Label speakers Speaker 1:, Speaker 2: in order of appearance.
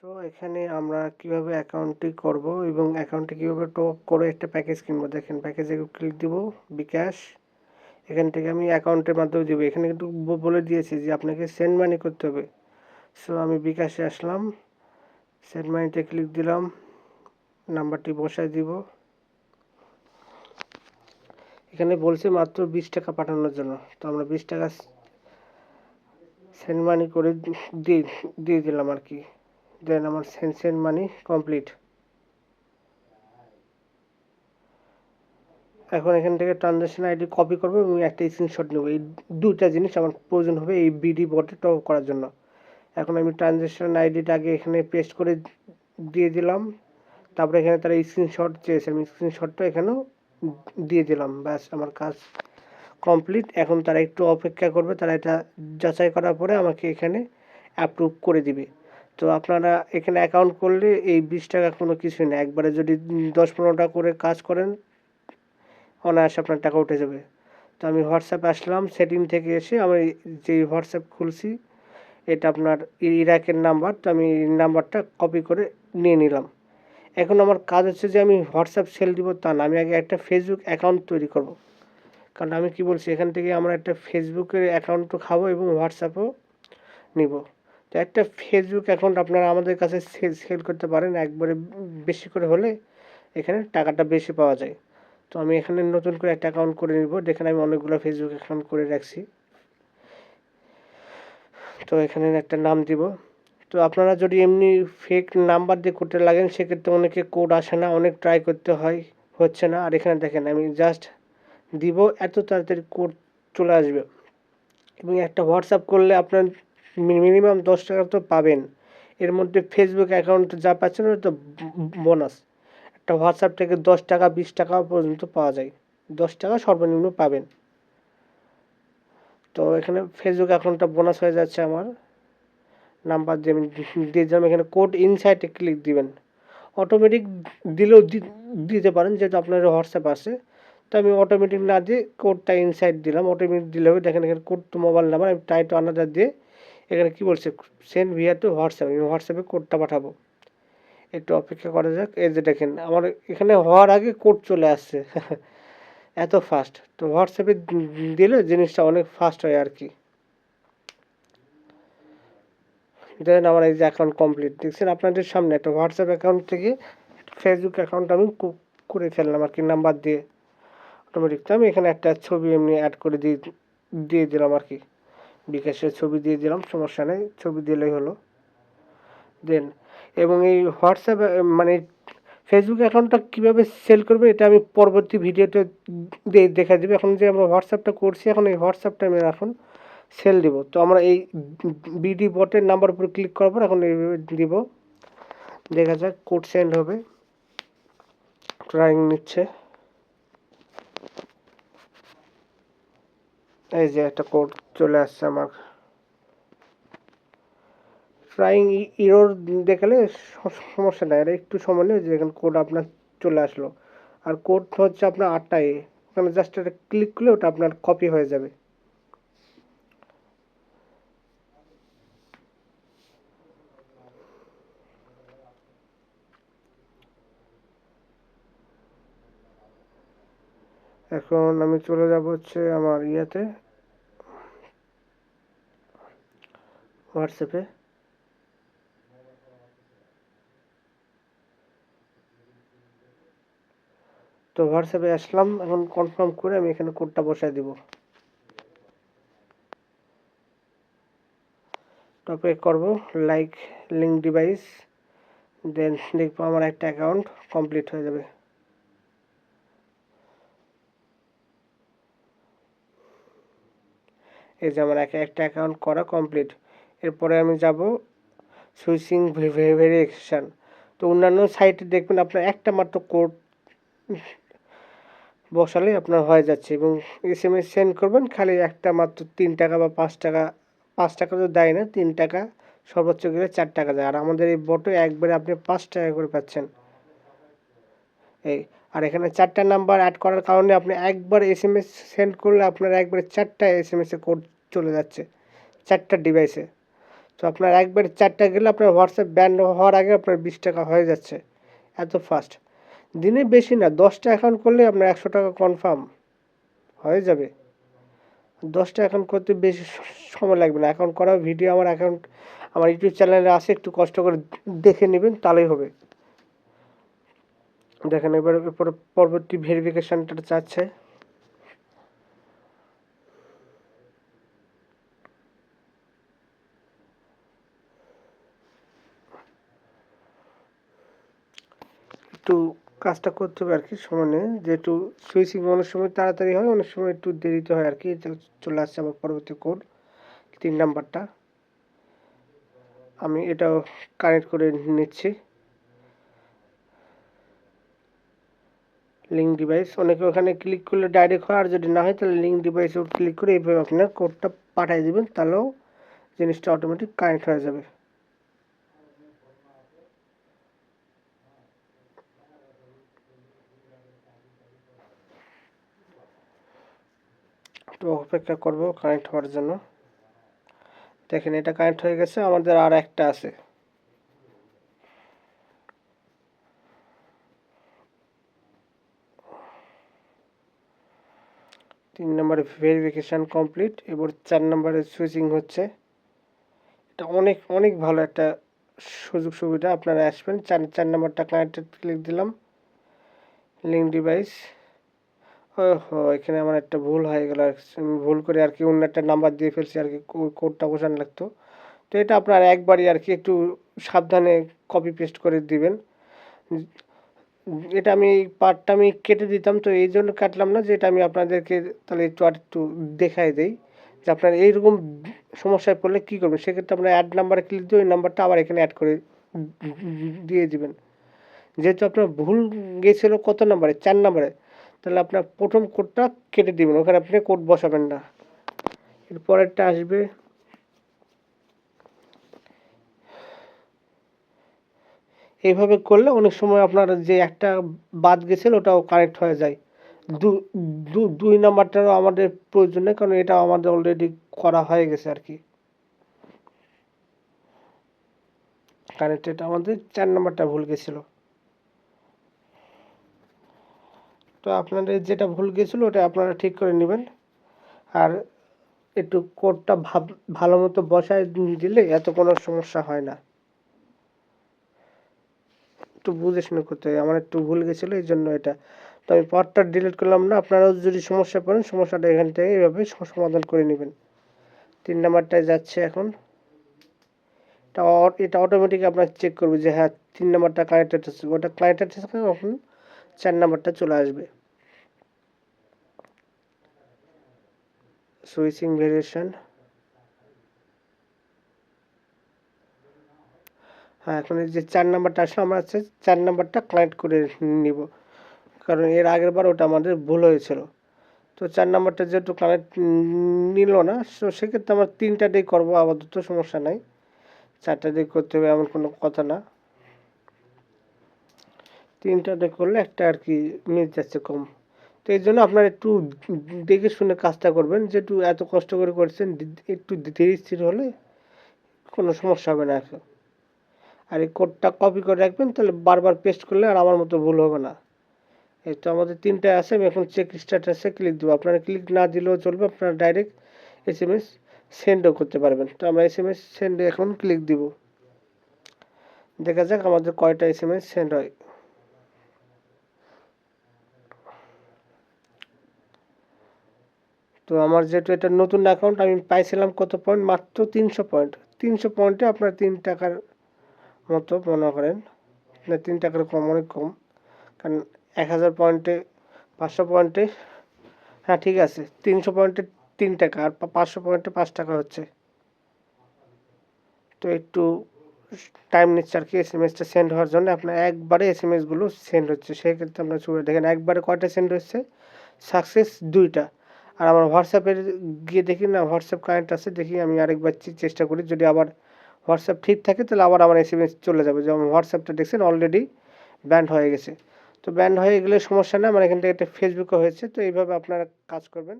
Speaker 1: So এখানে আমরা কিভাবে অ্যাকাউন্টটি করব এবং অ্যাকাউন্টে কিভাবে টপ করে একটা প্যাকেজ কিনবো। দেখেন প্যাকেজে ক্লিক দিব, বিকাশ। এখান থেকে আমি অ্যাকাউন্টের মাধ্যমে দিব। এখানে কিন্তু বলে দিয়েছি যে আপনাকে সেন্ড মানি করতে হবে। সো আমি বিকাশে আসলাম, সেন্ড মানিতে ক্লিক দিলাম, নাম্বারটি বসায় দিব। এখানে বলছে মাত্র 20 টাকা পাঠানোর জন্য, তো আমরা 20 টাকা সেন্ড মানি করে দিয়ে দিলাম আর কি। দেন আমার সেন্ড মানি কমপ্লিট। এখন এখান থেকে ট্রানজাকশন আইডি কপি করবো এবং একটা স্ক্রিনশট নেবো। এই দুটা জিনিস আমার প্রয়োজন হবে এই বিডি বটে টপ করার জন্য। এখন আমি ট্রানজাকশন আইডিটা আগে এখানে পেস্ট করে দিয়ে দিলাম, তারপরে এখানে তারা স্ক্রিনশট চেয়েছে, আমি স্ক্রিনশটটা এখানেও দিয়ে দিলাম। ব্যাস আমার কাজ কমপ্লিট। এখন তারা একটু অপেক্ষা করবে, তারা এটা যাচাই করার পরে আমাকে এখানে অ্যাপ্রুভ করে দিবে। তো আপনারা এখানে অ্যাকাউন্ট করলে এই 20 টাকা কোনো কিছুই না, একবারে যদি 10-15টা করে কাজ করেন অনায়াসে আপনার টাকা উঠে যাবে। তো আমি হোয়াটসঅ্যাপে আসলাম, সেটিং থেকে এসে আমি যে হোয়াটসঅ্যাপ খুলছি এটা আপনার ইরাকের নাম্বার, তো আমি নাম্বারটা কপি করে নিয়ে নিলাম। এখন আমার কাজ হচ্ছে যে আমি হোয়াটসঅ্যাপ সেল দিব তা না, আমি আগে একটা ফেসবুক অ্যাকাউন্ট তৈরি করব। কারণ আমি কি বলছি, এখান থেকে আমরা একটা ফেসবুকের অ্যাকাউন্টও খাবো এবং হোয়াটসঅ্যাপও নিব। তো একটা ফেসবুক অ্যাকাউন্ট আপনারা আমাদের কাছে সেল করতে পারেন, একবারে বেশি করে হলে এখানে টাকাটা বেশি পাওয়া যায়। তো আমি এখানে নতুন করে একটা অ্যাকাউন্ট করে নিব। দেখেন আমি অনেকগুলো ফেসবুক অ্যাকাউন্ট করে রাখছি। তো এখানে একটা নাম দিব। তো আপনারা যদি এমনি ফেক নাম্বার দিয়ে করতে লাগেন সেক্ষেত্রে অনেকে কোড আসে না, অনেক ট্রাই করতে হয়, হচ্ছে না। আর এখানে দেখেন আমি জাস্ট দিব, এত তাড়াতাড়ি কোড চলে আসবে। এবং একটা হোয়াটসঅ্যাপ করলে আপনার মিনিমাম 10 টাকা তো পাবেন। এর মধ্যে ফেসবুক অ্যাকাউন্ট যা পাচ্ছেন ওটা তো বোনাস। একটা হোয়াটসঅ্যাপ থেকে 10 টাকা 20 টাকা পর্যন্ত পাওয়া যায়, 10 টাকা সর্বনিম্ন পাবেন। তো এখানে ফেসবুক অ্যাকাউন্টটা বোনাস হয়ে যাচ্ছে আমার। নাম্বার দিয়ে দিলাম, এখানে কোড ইনসাইটে ক্লিক দিবেন। অটোমেটিক দিলেও দিতে পারেন, যেহেতু আপনার হোয়াটসঅ্যাপ আছে। তো আমি অটোমেটিক না দিয়ে কোডটা ইনসাইড দিলাম, অটোমেটিক দিলে হবে। দেখেন এখানে কোড টু মোবাইল নাম্বার, আমি টাই টু আনাদার দিয়ে এখানে কি বলছে, সেন্ড ভিয়া টু হোয়াটসঅ্যাপ, আমি হোয়াটসঅ্যাপে কোডটা পাঠাবো। একটু অপেক্ষা করা যাক। এই যে দেখেন আমার এখানে হওয়ার আগে কোড চলে আসছে এত ফাস্ট। তো হোয়াটসঅ্যাপে দিলে জিনিসটা অনেক ফাস্ট হয় আর কি। দেন আমার এই যে অ্যাকাউন্ট কমপ্লিট, দেখছেন আপনাদের সামনে একটা হোয়াটসঅ্যাপ অ্যাকাউন্ট থেকে ফেসবুক অ্যাকাউন্ট আমি করে ফেললাম আর কি, নাম্বার দিয়ে অটোমেটিক। তো আমি এখানে একটা ছবি এমনি অ্যাড করে দিয়ে দিলাম আর কি, বিকাশের ছবি দিয়ে দিলাম, সমস্যা নেই, ছবি দিলেই হলো। দেন এবং এই হোয়াটসঅ্যাপ মানে ফেসবুক অ্যাকাউন্টটা কীভাবে সেল করবে এটা আমি পরবর্তী ভিডিওতে দেখা দেবে। এখন যে আমরা হোয়াটসঅ্যাপটা করছি, এখন এই হোয়াটসঅ্যাপটা আমি এখন সেল দিব। তো আমরা এই বিডি বটের নাম্বার উপর ক্লিক করার পর এখন এইভাবে দিব, দেখা যাক কোড সেন্ড হবে। ট্রাইং নিচ্ছে, এই যে একটা কোড চলে আসছে আমার। ট্রাইং ইরোর দেখালে সমস্যা নাই, আর একটু সময় নেই, যে এখানে কোড আপনার চলে আসলো। আর কোড হচ্ছে আপনার 8টা ওখানে জাস্ট একটা ক্লিক করলে ওটা আপনার কপি হয়ে যাবে। এখন আমি চলে যাব হচ্ছে আমার ইয়েতে, হোয়াটসঅ্যাপে। তো হোয়াটসঅ্যাপে আসলাম, এখন কনফার্ম করে আমি এখানে কোডটা বসায় দিব। টপে করব লাইক লিঙ্ক ডিভাইস, দেন দেখবো আমার একটা অ্যাকাউন্ট কমপ্লিট হয়ে যাবে। এই যে আমার একটা অ্যাকাউন্ট করা কমপ্লিট। এরপরে আমি যাব সুইচিং ভেরিফিকেশান। তো অন্যান্য সাইটে দেখবেন আপনার একটা মাত্র কোড বসালে আপনার হয়ে যাচ্ছে, এবং SMS সেন্ড করবেন খালি একটা মাত্র 3 টাকা বা 5 টাকা। 5 টাকা তো দেয় না, 3 টাকা, সর্বোচ্চ গেলে 4 টাকা দেয়। আর আমাদের এই বটে একবারে আপনি 5 টাকা করে পাচ্ছেন এই। আর এখানে 4টা নাম্বার অ্যাড করার কারণে আপনি একবার SMS সেন্ড করলে আপনার একবারে 4টা SMS এ কোড চলে যাচ্ছে 4টা ডিভাইসে। তো আপনার একবারে 4টা গেলে আপনার হোয়াটসঅ্যাপ ব্যান্ড হওয়ার আগে আপনার 20 টাকা হয়ে যাচ্ছে, এত ফাস্ট। দিনে বেশি না, 10টা অ্যাকাউন্ট করলে আপনার 100 টাকা কনফার্ম হয়ে যাবে। 10টা অ্যাকাউন্ট করতে বেশি সময় লাগবে না। অ্যাকাউন্ট করা ভিডিও আমার ইউটিউব চ্যানেলে আছে, একটু কষ্ট করে দেখে নেবেন, তাহলেই হবে। দেখেন এবার পরবর্তী ভেরিফিকেশনটা চাচ্ছে। একটু কাজটা করতে হবে আর কি, সময় নেই, যেহেতু সুইচিং অনেক সময় তাড়াতাড়ি হয়, অনেক সময় একটু দেরিতে হয় আর কি। চলে আসছে আমার পরবর্তী কোড, 3 নাম্বারটা। আমি এটাও কানেক্ট করে নিচ্ছি। লিঙ্ক ডিভাইস, অনেকে ওখানে ক্লিক করলে ডাইরেক্ট হয়, আর যদি না হয় তাহলে লিঙ্ক ডিভাইসে ক্লিক করে এইভাবে আপনার কোডটা পাঠিয়ে দেবেন, তাহলেও জিনিসটা অটোমেটিক কানেক্ট হয়ে যাবে। তো অপেক্ষা করব কানেক্ট হওয়ার জন্য। দেখেন এটা কানেক্ট হয়ে গেছে, আমাদের আর একটা আছে। তিন নম্বরে ভেরিফিকেশান কমপ্লিট, এবার 4 নম্বরে সুইচিং হচ্ছে। এটা অনেক অনেক ভালো একটা সুযোগ সুবিধা, আপনারা আসবেন। 4 নম্বরটা কানেক্টেড ক্লিক দিলাম, লিঙ্ক ডিভাইস। এখানে আমার একটা ভুল হয়ে গেল, আমি ভুল করে আর কি অন্য একটা নাম্বার দিয়ে ফেলছি আর কি, কোডটা বসানো লাগতো। তো এটা আপনার একবারই আর কি একটু সাবধানে কপি পেস্ট করে দিবেন। এটা আমি এই পার্টটা আমি কেটে দিতাম, তো এই জন্য কাটলাম না, যে এটা আমি আপনাদেরকে তাহলে একটু দেখাই দেই যে আপনার এইরকম সমস্যায় পড়লে কী করবেন। সেক্ষেত্রে আপনার অ্যাড নাম্বারে ক্লিক দিয়ে ওই নাম্বারটা আবার এখানে অ্যাড করে দিয়ে দিবেন। যেহেতু আপনার ভুল গিয়েছিল কত নাম্বারে, 4 নাম্বারে, তাহলে আপনার প্রথম কোডটা কেটে দিবেন, ওখানে আপনি কোড বসাবেন না। এর পরেরটা আসবে, এইভাবে করলে অনেক সময় আপনার যে একটা বাদ গেছিল ওটাও কানেক্ট হয়ে যায়। দুই নাম্বারটারও আমাদের প্রয়োজন নেই, কারণ এটা আমাদের অলরেডি করা হয়ে গেছে আর কি। কানেক্টেড, আমাদের 4 নাম্বারটা ভুল গেছিল। তো আপনাদের যেটা ভুল গেছিলো ওটা আপনারা ঠিক করে নেবেন। আর একটু কোডটা ভালো মতো বসায় দিলে এত কোনো সমস্যা হয় না। একটু বুঝে শুনে করতে হয়, আমার একটু ভুল গেছিলো এই জন্য এটা। তো আমি পার্টটা ডিলিট করলাম না, আপনারাও যদি সমস্যা পড়েন সমস্যাটা এখান থেকে এইভাবে সমাধান করে নেবেন। 3 নাম্বারটায় যাচ্ছে এখন, এটা অটোমেটিক আপনার চেক করবে যে হ্যাঁ 3 নাম্বারটা কানেক্টেড আছে, ওটা কানেক্টেড আছে, তখন 4 নাম্বারটা চলে আসবে। সুইচিং ভেরিয়েশন, হ্যাঁ এখন এই যে 4 নাম্বারটা আসলে আমরা 4 নাম্বারটা কানেক্ট করে নিব, কারণ এর আগের বার ওটা আমাদের ভুল হয়েছিল। তো 4 নাম্বারটা যেহেতু কানেক্ট নিল না, সেক্ষেত্রে আমরা 3টা দিয়ে করবো আপাতত, সমস্যা নাই। 4টা দিয়ে করতে হবে এমন কোনো কথা না, 3টা দিয়ে করলে একটা আর কি মিস যাচ্ছে কম। তো এই জন্য আপনারা একটু দেখে শুনে কাজটা করবেন, যেহেতু এত কষ্ট করে করছেন, একটু ধীরে স্থির হলে কোনো সমস্যা হবে না এখন। আর এই কোডটা কপি করে রাখবেন, তাহলে বারবার পেস্ট করলে আর আমার মতো ভুল হবে না। এই তো আমাদের 3টায় আছে, আমি এখন চেক স্ট্যাটাসে ক্লিক দেবো। আপনারা ক্লিক না দিলেও চলবে, আপনারা ডাইরেক্ট SMS সেন্ডও করতে পারবেন। তো আমরা SMS সেন্ডে এখন ক্লিক দিব, দেখা যাক আমাদের কয়টা SMS সেন্ড হয়। তো আমার যেহেতু এটা নতুন অ্যাকাউন্ট, আমি পাইছিলাম কত পয়েন্ট, মাত্র 300 পয়েন্ট। 300 পয়েন্টে আপনার 3 টাকার মতো মনে করেন, না 3 টাকার কম, অনেক কম, কারণ 1000 পয়েন্টে 500 পয়েন্টে, হ্যাঁ ঠিক আছে, 300 পয়েন্টে 3 টাকা আর 500 পয়েন্টে 5 টাকা হচ্ছে। তো একটু টাইম নিচ্ছে আর কি এসএমএসটা সেন্ড হওয়ার জন্য। আপনার একবারে এসএমএসগুলো সেন্ড হচ্ছে, সেক্ষেত্রে আপনার ছবি দেখেন একবারে কয়টা সেন্ড হচ্ছে, সাকসেস 2টা। আর আমার হোয়াটসঅ্যাপে গিয়ে দেখি না, হোয়াটসঅ্যাপ কানেক্ট আছে, দেখি আমি আরেকবার চেষ্টা করি, যদি আবার হোয়াটসঅ্যাপ ঠিক থাকে তাহলে আবার আমার এসএমএস চলে যাবে। যেমন হোয়াটসঅ্যাপটা দেখছেন অলরেডি ব্যান্ড হয়ে গেছে। তো ব্যান্ড হয়ে গেলে সমস্যা না, আমার এখান থেকে একটা ফেসবুকও হয়েছে। তো এইভাবে আপনারা কাজ করবেন।